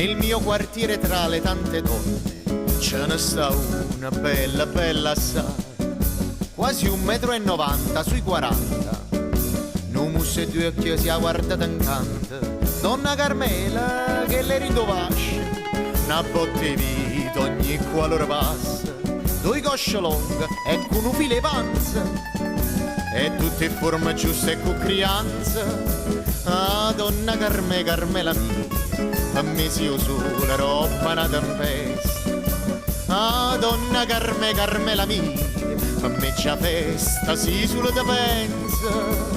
Nel mio quartiere tra le tante donne ce ne sta una bella, bella assai, quasi 1,90 m sui 40. Non musse due occhi si ha guardata in canto, donna Carmela che le rindovasse, una botte vita ogni qualora passa, due cosce lunghe e con un file panza, e tutte forme giuste e con crianza. Ah, donna Carmela mia, a me si usa roba una tempesta. Ah, donna Carmela mia, a me c'è festa, si sulla da pensa.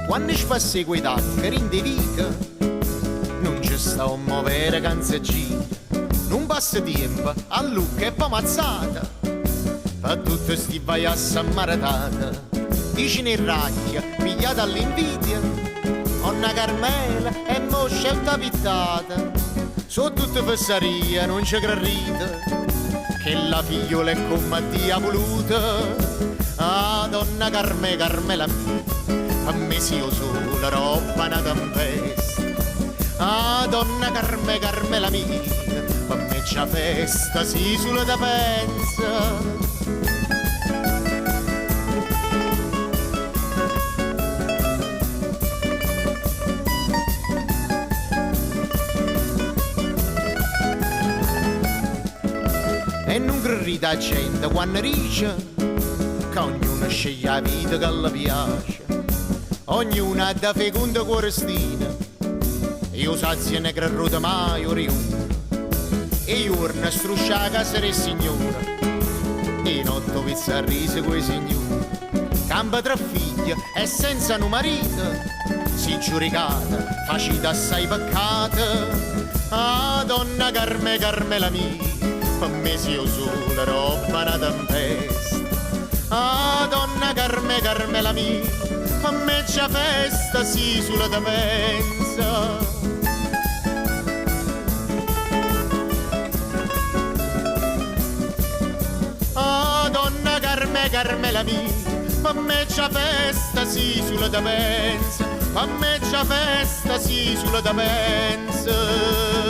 Quando spassi quei taccheri in vica, non ci sta un muovere canzeggina, non passa tempo a Lucca e poi mazzata, per tutte sti vai a sammaratata, vicino in racchia, pigliata all'invidia, onna Carmela e mo scelta pittata, so tutte fessarie, non c'è gradita, che la figliola è come Dio voluta. Ah, donna Carmela mia, a me si usa la roba una tempesta. Ah, donna Carmela mia, a me c'è festa, si sulla da pensa. E non grida gente quando dice che ognuno sceglie la vita che le piace, ognuno ha da feconda cuorestina, io sazio ne credo mai oriuno, e io ne struscia la casa del signore, e notte pizza a riso coi signori, campa tre figlie e senza un marito, si giuricata, facita assai peccata. Ah, donna Carmela mia, a me si usa roba una tempesta. Ah, donna Carmela mia, a me c'è festa, sì, sulla da pensa. Ah, donna Carmela mia, a me c'è festa, sì, sulla da pensa. A me c'è festa, sì, sulla da pensa.